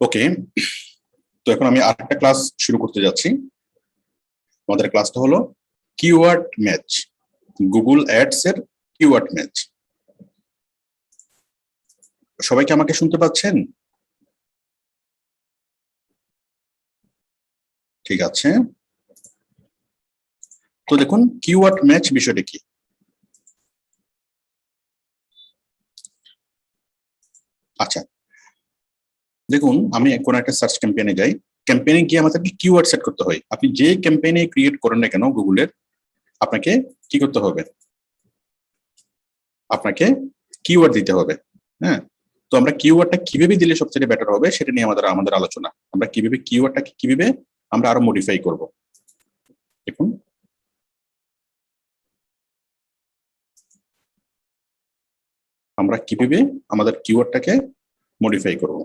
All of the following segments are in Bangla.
ওকে, তো এখন আমি আরেকটা ক্লাস শুরু করতে যাচ্ছি। আমাদের ক্লাসটা হলো কিওয়ার্ড ম্যাচ, গুগল অ্যাডস এর কিওয়ার্ড ম্যাচ। সবাই কি আমাকে শুনতে পাচ্ছেন? ঠিক আছে, তো দেখুন কিওয়ার্ড ম্যাচ বিষয়টা কি। আচ্ছা, দেখুন আমি কোন একটা সার্চ ক্যাম্পেইনে যাই, ক্যাম্পেইনে গিয়ে আমাদেরকে কিওয়ার্ড সেট করতে হয়। আপনি যে ক্যাম্পেইনে ক্রিয়েট করেন না কেন গুগলের, আপনাকে কি করতে হবে? আপনাকে কিওয়ার্ড দিতে হবে। হ্যাঁ, তো আমরা কিওয়ার্ডটা কিভাবে দিলে সবচেয়ে বেটার হবে সেটা নিয়ে আমাদের আমাদের আলোচনা। আমরা কিভাবে কিওয়ার্ডটাকে কিভাবে আমরা আরো মডিফাই করব। দেখুন আমরা কিভাবে আমাদের কিওয়ার্ডটাকে মডিফাই করব।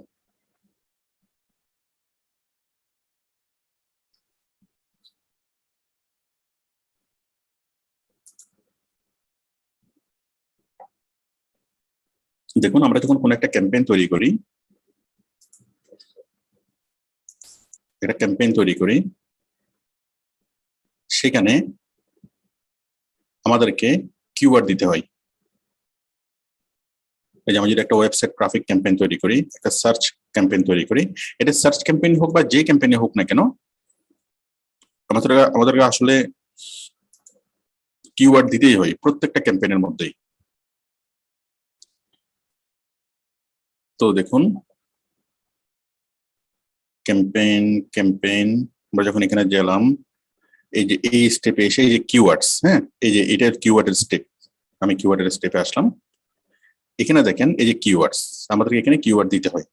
দেখুন আমরা যখন কোন একটা ক্যাম্পেইন তৈরি করি, সেখানে আমাদেরকে কিওয়ার্ড দিতে হয়। এই যে আমি যদি একটা ওয়েবসাইট ট্রাফিক ক্যাম্পেইন তৈরি করি, একটা সার্চ ক্যাম্পেইন তৈরি করি, এটা সার্চ ক্যাম্পেইন হোক বা যে ক্যাম্পেইনে হোক না কেন, আমাদেরকে আসলে কিওয়ার্ড দিতেই হয় প্রত্যেকটা ক্যাম্পেইনের মধ্যেই। তো দেখুন ক্যাম্পেইন ক্যাম্পেইন আমরা যখন এখানে গেলাম, এই যে এই স্টেপে এসে এই যে কিওয়ার্ডস, হ্যাঁ এই যে এটা কিওয়ার্ডের স্টেপ, আমি কিওয়ার্ডের স্টেপে আসলাম। এখানে দেখেন এই যে কিওয়ার্ডস, আমাদেরকে এখানে কিওয়ার্ড দিতে হয়।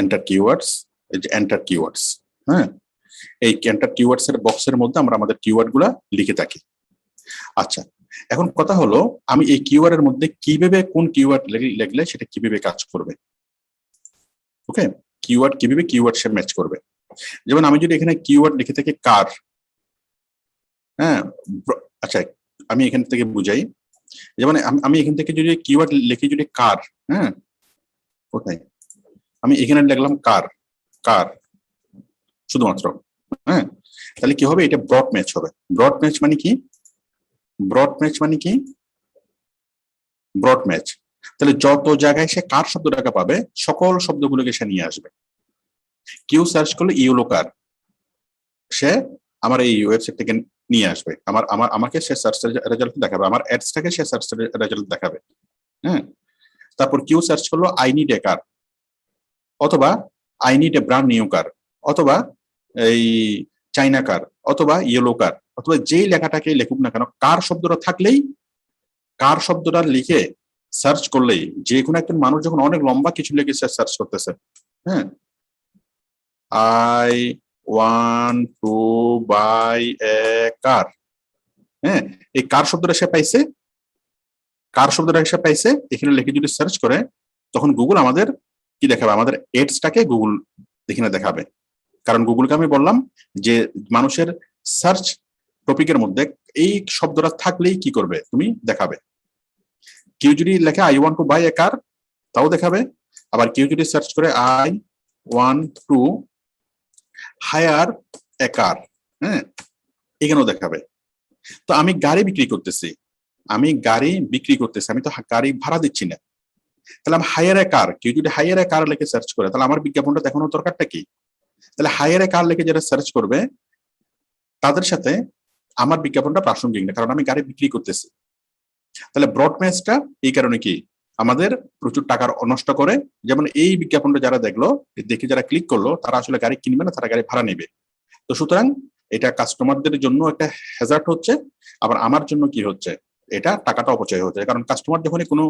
এন্টার কিওয়ার্ডস, এই যে এন্টার কিওয়ার্ডস, হ্যাঁ এই এন্টার কিওয়ার্ডস এর বক্সের মধ্যে আমরা আমাদের কিওয়ার্ড গুলা লিখে থাকি। আচ্ছা, এখন কথা হলো আমি এই কিওয়ার্ডের মধ্যে কিভাবে কোন কিওয়ার্ড লিখলে সেটা কিভাবে কাজ করবে। ওকে, কিওয়ার্ড কিভাবে কিওয়ার্ড সে ম্যাচ করবে। যেমন আমি যদি এখানে কিওয়ার্ড লিখে থাকি কার, হ্যাঁ আচ্ছা আমি এখান থেকে বুঝাই। যেমন আমি এখান থেকে যদি কিওয়ার্ড লিখি যদি কার, হ্যাঁ কোথায় আমি এখানে লিখলাম কার, কার শুধুমাত্র, হ্যাঁ তাহলে কি হবে, এটা ব্রড ম্যাচ হবে। ব্রড ম্যাচ মানে কি? ব্রড ম্যাচ মানে কি? ব্রড ম্যাচ, তাহলে যত জায়গায় সে কার শব্দটাকে পাবে সকল শব্দগুলোকে সে নিয়ে আসবে। কেউ সার্চ করলে ইয়েলো কার, সে আমার এই ওয়েবসাইট থেকে নিয়ে আসবে, আমাকে সে সার্চ রেজাল্ট দেখাবে, আমার অ্যাডসটাকে সে সার্চ রেজাল্ট দেখাবে। হ্যাঁ, তারপর কেউ সার্চ করলো আই নিড এ কার, অথবা I need a brand new car, অথবা এই চাইনা কার, অথবা ইয়েলো কার, অথবা যেই লেখাটাকে লেখুক না কেন, কার শব্দটা থাকলেই, কার শব্দটা লিখে সার্চ করলেই, যে কোনো একজন মানুষ যখন অনেক লম্বা কিছু লিখে সার্চ করতেছে, হ্যাঁ আই ওয়ান টু বাই এ কার, হ্যাঁ এই কার শব্দটা সে পাইছে, কার শব্দটা সে পাইছে এখানে লিখে যদি সার্চ করে, তখন গুগল আমাদের কি দেখাবে, আমাদের এডসটাকে গুগল এখানে দেখাবে। কারণ গুগলকে আমি বললাম যে মানুষের সার্চ টপিকের মধ্যে এই শব্দটা থাকলেই কি করবে, তুমি দেখাবে। কেউ যদি লেখে আই ওয়ান্ট টু বাই এ কার, তাও দেখাবে। আবার কেউ যদি সার্চ করে আই ওয়ান্ট টু হায়ার এ কার, হ্যাঁ এখানেও দেখাবে। তো আমি গাড়ি বিক্রি করতেছি, আমি গাড়ি বিক্রি করতেছি, আমি তো গাড়ি ভাড়া দিচ্ছি না। তাহলে আমি হায়ার এ কার, কেউ যদি হায়ার এ কার লিখে সার্চ করে, তাহলে আমার বিজ্ঞাপনটা দেখানোর দরকারটা কি? তাহলে হায়ার এ কার লিখে যারা সার্চ করবে তাদের সাথে আমার বিজ্ঞাপনটা প্রাসঙ্গিক না, কারণ আমি গাড়ি বিক্রি করতেছি। তাহলে ব্রড ম্যাচটা এই কারণে কি আমাদের প্রচুর টাকার নষ্ট করে। যেমন এই বিজ্ঞাপনটা যারা দেখলো, দেখে যারা ক্লিক করলো, তারা আসলে গাড়ি কিনবে না, তারা গাড়ি ভাড়া নেবে। তো সুতরাং এটা কাস্টমারদের জন্য একটা হ্যাজার্ড হচ্ছে, আবার আমার জন্য কি হচ্ছে, এটা টাকাটা অপচয় হচ্ছে। কারণ কাস্টমার যখনই কোনো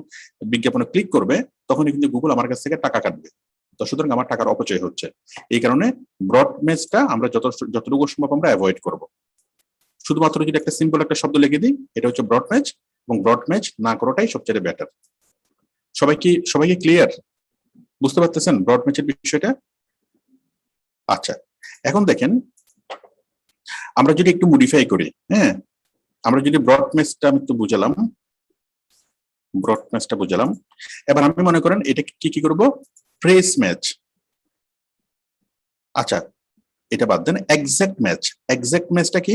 বিজ্ঞাপনে ক্লিক করবে তখনই কিন্তু গুগল আমার কাছ থেকে টাকা কাটবে। তো সুতরাং আমার টাকার অপচয় হচ্ছে। এই কারণে ব্রড ম্যাচটা আমরা যতটুকু সম্ভব আমরা অ্যাভয়েড করব। শুধুমাত্র যদি একটা সিম্পল একটা শব্দ লিখে দিই, এটা হচ্ছে ব্রড ম্যাচ, এবং ব্রড ম্যাচ না করাটাই সবচেয়ে বেটার। সবাইকে ক্লিয়ার, বুঝতে পারতেছেন ব্রড ম্যাচের বিষয়টা? আচ্ছা, এখন দেখেন আমরা যদি একটু মডিফাই করি, হ্যাঁ আমরা যদি ব্রড ম্যাচটা আমি একটু বুঝালাম, ব্রড ম্যাচটা বুঝালাম। এবার আমি মনে করেন এটা কি কি করব, ফ্রেজ ম্যাচ। আচ্ছা, এটা বাদ দেন। এক্সাক্ট ম্যাচ, এক্সাক্ট ম্যাচটা কি?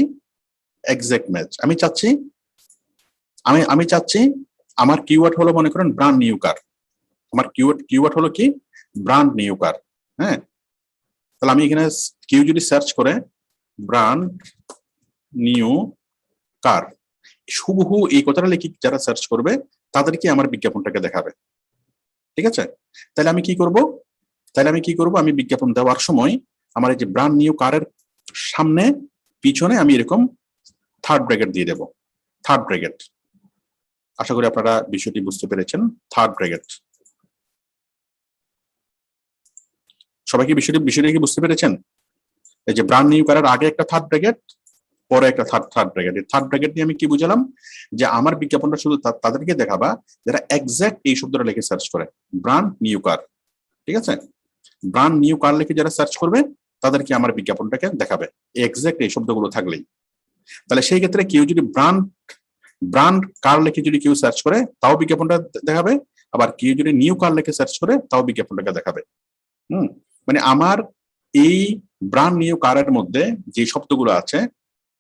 এক্সাক্ট ম্যাচ আমি চাচ্ছি, আমি চাচ্ছি আমার কিওয়ার্ড হলো মনে করেন ব্র্যান্ড নিউ কার। আমার কিওয়ার্ড হলো কি? Brand new car. হ্যাঁ, তাহলে আমি এখানে কেউ যদি সার্চ করে ব্র্যান্ড নিউ কার, হুবহু এই কথাটা লিখে যারা সার্চ করবে তাদেরকে আমার বিজ্ঞাপনটাকে দেখাবে। ঠিক আছে, তাহলে আমি কি করব? আমি বিজ্ঞাপন দেওয়ার সময় আমার এই যে ব্র্যান্ড নিউ কারের সামনে পিছনে আমি এরকম থার্ড ব্র্যাকেট দিয়ে দেব। থার্ড ব্র্যাকেট, আশা করি আপনারা বিষয়টি বুঝতে পেরেছেন। থার্ড ব্র্যাকেট, সবাই কি বিষয়টা কি বুঝতে পেরেছেন? এই যে ব্র্যান্ড নিউ কারের আগে একটা থার্ড ব্র্যাকেট, পরে একটা থার্ড ব্র্যাকেট। থার্ড ব্র্যাকেট দিয়ে আমি কি বুঝালাম? যে আমার বিজ্ঞাপনটা শুধু তাদেরকে দেখাবা যারা এক্সাক্ট এই শব্দটা লিখে সার্চ করে, ব্র্যান্ড নিউ কার। ঠিক আছে, ব্র্যান্ড নিউ কার লিখে যারা সার্চ করবে তাদেরকে আমার বিজ্ঞাপনটাকে দেখাবে এক্সাক্ট এই শব্দগুলো থাকলেই। তাহলে সেই ক্ষেত্রে কেউ যদি ব্র্যান্ড কার লিখে যদি কেউ সার্চ করে তাও বিজ্ঞাপনটা দেখাবে, আবার কেউ যদি নিউ কার লিখে সার্চ করে তাও বিজ্ঞাপনটাকে দেখাবে। মানে আমার এই ব্র্যান্ড নিউ কারের মধ্যে যে শব্দগুলো আছে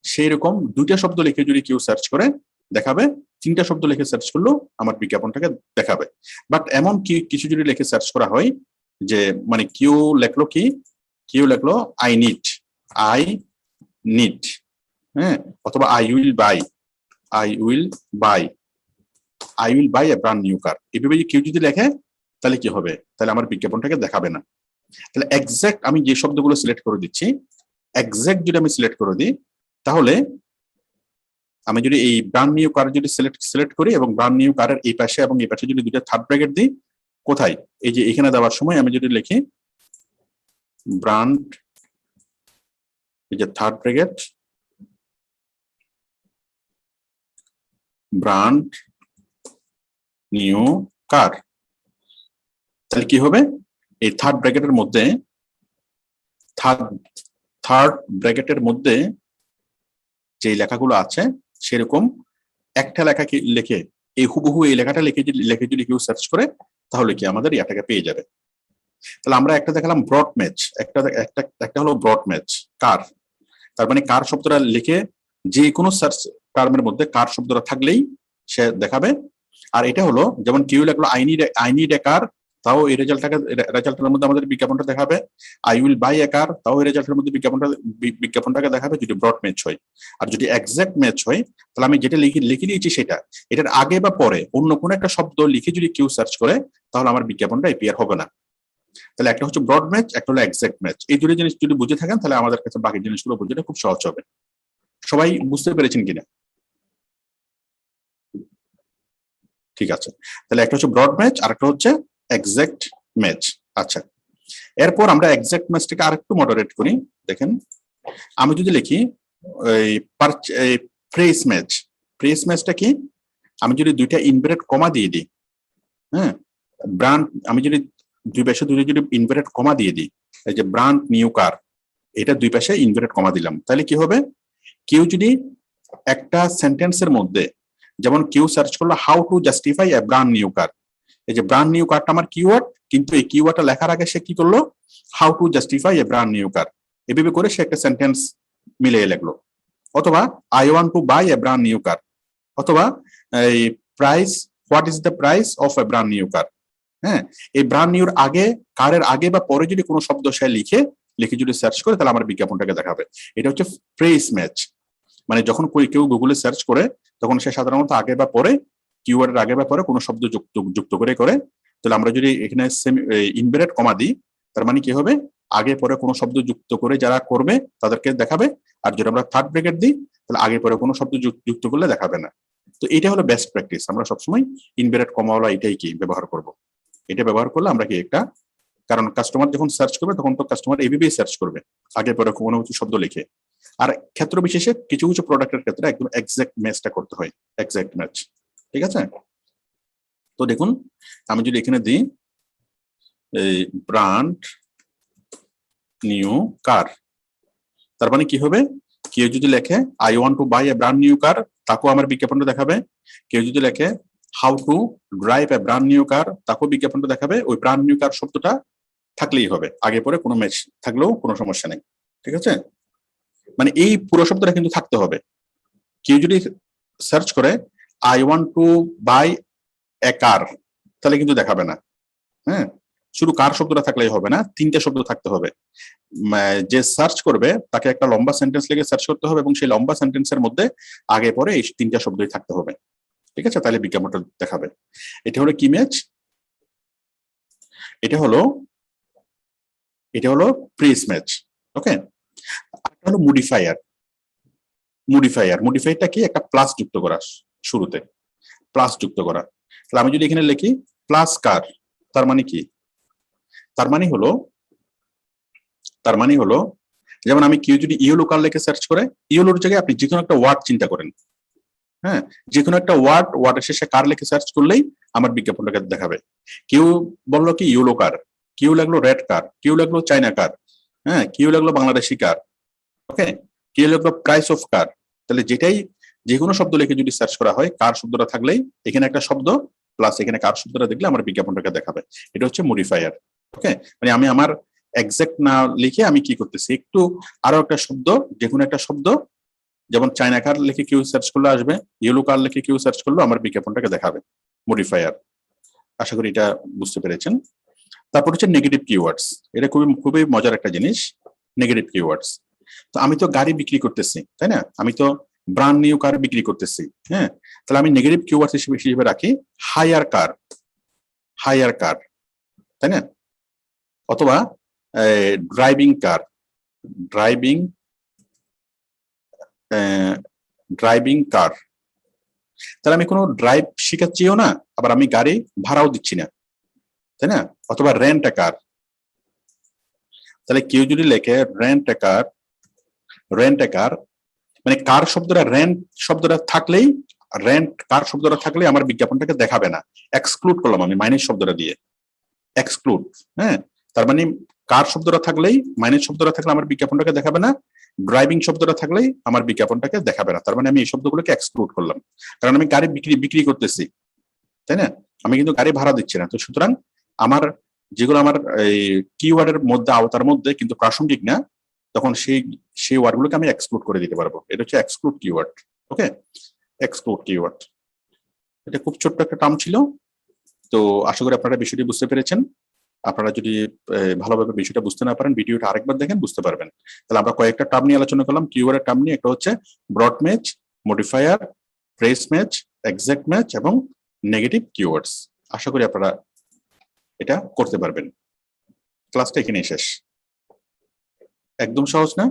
সেই রকম দুইটা শব্দ লিখে যদি কেউ সার্চ করে দেখাবে, তিনটা শব্দ লিখে সার্চ করলেও আমার বিজ্ঞাপনটাকে দেখাবে। বাট এমন কিছু যদি লিখে সার্চ করা হয় যে মানে কেউ লেখলো আই নিড, হ্যাঁ, অথবা I will buy a brand new car, এভাবে কেউ যদি লেখে তাহলে কি হবে? তাহলে আমার বিজ্ঞাপনটাকে দেখাবে না। তাহলে এক্সাক্ট আমি যে শব্দগুলো সিলেক্ট করে দিচ্ছি, এক্সাক্ট যদি আমি সিলেক্ট করে দিই, তাহলে আমি যদি এই ব্র্যান্ড নিউ কার যদি সিলেক্ট করি এবং ব্র্যান্ড নিউ কারের এই পাশে এবং এই পাশে যদি দুটো থার্ড ব্র্যাকেট দিই, কোথায়? এই যে এখানে দেওয়ার সময় আমি যদি লিখি ব্র্যান্ড, এই যে থার্ড ব্র্যাকেট, ব্র্যান্ড নিউ কার, তাহলে কি হবে? এই থার্ড ব্র্যাকেটের মধ্যে থার্ড ব্র্যাকেটের মধ্যে যে লেখাগুলো আছে সেরকম একটা লেখা লিখে এই হুবহু এই লেখাটা লিখে যদি কেউ সার্চ করে তাহলে কি আমাদের ইয়াটাকে পেয়ে যাবে। তাহলে আমরা একটা দেখালাম ব্রড ম্যাচ, একটা হলো ব্রড ম্যাচ কার, তার মানে কার শব্দটা লিখে যে কোনো সার্চ টার্মের মধ্যে কার শব্দটা থাকলেই সে দেখাবে। আর এটা হলো যেমন কেউ লেখলো আই নিড এ কার, তাও এই রেজাল্টের মধ্যে আমাদের বিজ্ঞাপনটা দেখাবে। আই উইল বাই এ কার, তাও এই রেজাল্টের মধ্যে বিজ্ঞাপনটাকে দেখাবে যদি ব্রড ম্যাচ হয়। আর যদি এক্সাক্ট ম্যাচ হয় তাহলে আমি যেটা লিখে দিয়েছি সেটা, এটার আগে বা পরে অন্য কোনো একটা শব্দ লিখে যদি কেউ সার্চ করে তাহলে আমার বিজ্ঞাপনটা এপিয়ার হবে না। তাহলে একটা হচ্ছে ব্রড ম্যাচ, একটা হলো এক্সাক্ট ম্যাচ। এই দুটো জিনিস যদি বুঝে থাকেন তাহলে আমাদের কাছে বাকি জিনিসগুলো বুঝতে খুব সহজ হবে। সবাই বুঝতে পেরেছেন কিনা? ঠিক আছে, তাহলে একটা হচ্ছে ব্রড ম্যাচ আর একটা হচ্ছে এক্সাক্ট ম্যাচ। আচ্ছা, এরপর আমরা এক্সাক্ট ম্যাচটাকে আরেকটু মডারেট করি। দেখেন, আমি যদি লিখি ফ্রেজ ম্যাচটা কি? আমি যদি দুইটা ইনভার্টেড কমা দিয়ে দিই, হ্যাঁ, ব্র্যান্ড, আমি যদি দুই পাশে যদি ইনভার্টেড কমা দিয়ে দিই, এই যে ব্র্যান্ড নিউ কার, এটা দুই পাশে ইনভার্টেড কমা দিলাম, তাহলে কি হবে? কেউ যদি একটা সেন্টেন্সের মধ্যে, যেমন কেউ সার্চ করলো how to justify a brand new কার, এই যে ব্র্যান্ড নিউ কারটা আমার কিওয়ার্ড, কিন্তু এই কিওয়ার্ডটা লেখার আগে সে কি করলো? How to justify a brand new car, এভাবে করে সে একটা সেন্টেন্স মিলিয়ে লিখলো। অথবা I want to buy a brand new car, অথবা এই price, what is the price of a brand new car. হ্যাঁ, এই ব্র্যান্ড নিউর আগে, কারের আগে বা পরে যদি কোনো শব্দ সে লিখে যদি সার্চ করে তাহলে আমার বিজ্ঞাপনটাকে দেখাবে। এটা হচ্ছে ফ্রেজ ম্যাচ। মানে যখন কেউ গুগলে সার্চ করে তখন সে সাধারণত আগে বা পরে, কিওয়ার্ডের আগে বা পরে কোনো শব্দ যুক্ত করে। তাহলে আমরা যদি এখানে ইনভার্টেড কমা দিই, তার মানে কি হবে? আগে পরে কোনো শব্দ যুক্ত করে যারা করবে তাদেরকে দেখাবে। আর যদি আমরা থার্ড ব্র্যাকেট দিই তাহলে আগে পরে কোনো শব্দ যুক্ত করলে দেখাবে না। তো এটা হলো বেস্ট প্র্যাকটিস। আমরা সবসময় ইনভার্টেড কমাওয়ালা এটাই কি ব্যবহার করব। এটা ব্যবহার করলে আমরা কি একটা, কারণ কাস্টমার যখন সার্চ করবে তখন তো কাস্টমার এইভাবেই সার্চ করবে, আগে পরে কোনো কিছু শব্দ লিখে। আর ক্ষেত্র বিশেষে কিছু প্রোডাক্টের ক্ষেত্রে একদম এক্সাক্ট ম্যাচটা করতে হয়, এক্সাক্ট ম্যাচ। ঠিক আছে, তো দেখুন আমি যদি এখানে দিই এই ব্র্যান্ড নিউ কার, তার মানে কি হবে? কেউ যদি লেখে I want to buy a brand new car, তাকেও আমার বিজ্ঞাপনটা দেখাবে। কেউ যদি লেখে how to drive a brand new car, তাকেও বিজ্ঞাপনটা দেখাবে। ওই ব্র্যান্ড নিউ কার শব্দটা থাকলেই হবে, আগে পরে কোনো ম্যাচ থাকলেও কোনো সমস্যা নেই। ঠিক আছে, মানে এই পুরো শব্দটা কিন্তু থাকতে হবে। কেউ যদি সার্চ করে আই ওয়ান্ট টু বাই এ কার, তাহলে কিন্তু দেখাবে না। হ্যাঁ, শুধু কার শব্দটা থাকলেই হবে না, তিনটা শব্দ থাকতে হবে। যে সার্চ করবে তাকে একটা লম্বা সেন্টেন্স লিখে সার্চ করতে হবে এবং সেই লম্বা সেন্টেন্সের মধ্যে আগে পরে এই তিনটা শব্দই থাকতে হবে। ঠিক আছে, তাহলে বিজ্ঞাপনটা দেখাবে। এটা হলো কি ম্যাচ, এটা হলো প্রেস ম্যাচ। ওকে, একটা হলো মডিফায়ার। মডিফায়ারটা কি, একটা প্লাস যুক্ত করা, শুরুতে প্লাস যুক্ত করা। তাহলে আমি যদি এখানে লিখি প্লাস কার, তার মানে কি, তার মানে হলো যেমন আমি কেউ যদি ইয়েলো কার লিখে সার্চ করে, ইয়েলোর জায়গায় আপনি যে কোনো একটা ওয়ার্ড চিন্তা করেন। হ্যাঁ, যে কোনো একটা ওয়ার্ডের শেষে কার লিখে সার্চ করলেই আমার বিজ্ঞাপনটাকে দেখাবে। কেউ বললো কি ইয়েলো কার, কেউ লাগলো রেড কার, কেউ লাগলো চাইনা কার, হ্যাঁ, কেউ লাগলো বাংলাদেশি কার, ওকে, কেউ লাগলো প্রাইস অফ কার। তাহলে যে কোনো শব্দ লিখে যদি সার্চ করা হয়, কার শব্দটা থাকলেই এখানে একটা শব্দ প্লাস এখানে কার শব্দটা দেখলে আমার বিজ্ঞাপনটাকে দেখাবে। এটা হচ্ছে মডিফায়ার। ওকে, মানে আমি আমার এক্সাক্ট না লিখে আমি কি করতেছি, একটু আরো একটা শব্দ, যে কোনো একটা শব্দ, যেমন চাইনা কার লিখে কেউ সার্চ করলে আসবে, ইয়েলো কার লিখে কেউ সার্চ করলে আমার বিজ্ঞাপনটাকে দেখাবে, মডিফায়ার। আশা করি এটা বুঝতে পেরেছেন। তারপর হচ্ছে নেগেটিভ কিওয়ার্ডস। এটা খুবই মজার একটা জিনিস, নেগেটিভ কিওয়ার্ডস। তো আমি তো গাড়ি বিক্রি করতেছি, তাই না, আমি তো ব্র্যান্ড নিউ কার বিক্রি করতেছি। হ্যাঁ, তাহলে আমি নেগেটিভ কিওয়ার্ডস হিসেবে রাখি হায়ার কার, তাই না, অথবা ড্রাইভিং কার, ড্রাইভিং ড্রাইভিং কার। তাহলে আমি কোনো ড্রাইভ শিখাচ্ছিও না, আবার আমি গাড়ি ভাড়াও দিচ্ছি না, তাই না। অথবা রেন্ট এ কার। তাহলে কেউ যদি লেখে রেন্ট এ কার, মানে কার শব্দটা, কার শব্দটা থাকলেই আমার বিজ্ঞাপনটাকে দেখাবে না। এক্সক্লুড করলাম আমি মাইনাস শব্দটা দিয়ে, এক্সক্লুড। হ্যাঁ, তার মানে কার শব্দটা থাকলেই, মাইনাস শব্দটা থাকলে আমার বিজ্ঞাপনটাকে দেখাবে না, ড্রাইভিং শব্দটা থাকলেই আমার বিজ্ঞাপনটাকে দেখাবে না। তার মানে আমি এই শব্দগুলোকে এক্সক্লুড করলাম, কারণ আমি গাড়ি বিক্রি করতেছি, তাই না, আমি কিন্তু গাড়ি ভাড়া দিচ্ছি না। তো সুতরাং আমার যেগুলো আমার এই কিওয়ার্ডের মধ্যে, আওতার মধ্যে কিন্তু প্রাসঙ্গিক না, তখন সেই ওয়ার্ডগুলোকে আমি এক্সক্লুড করে দিতে পারবো। এটা হচ্ছে এক্সক্লুড কিওয়ার্ড। ওকে, এক্সক্লুড কিওয়ার্ড। এটা খুব ছোট্ট একটা টার্ম ছিল। তো আশা করি আপনারা বিষয়টি বুঝতে পেরেছেন। আপনারা যদি ভালোভাবে বিষয়টা বুঝতে না পারেন, ভিডিওটা আরেকবার দেখেন, বুঝতে পারবেন। তাহলে আমরা কয়েকটা টার্ম নিয়ে আলোচনা করলাম, কিওয়ার্ডের টার্ম নিয়ে। একটা হচ্ছে broad match, modifier, phrase match, exact match এবং নেগেটিভ কিওয়ার্ডস। আশা করি আপনারা এটা করতে পারবেন। ক্লাসটা এখানেই শেষ। একদম সহজ না?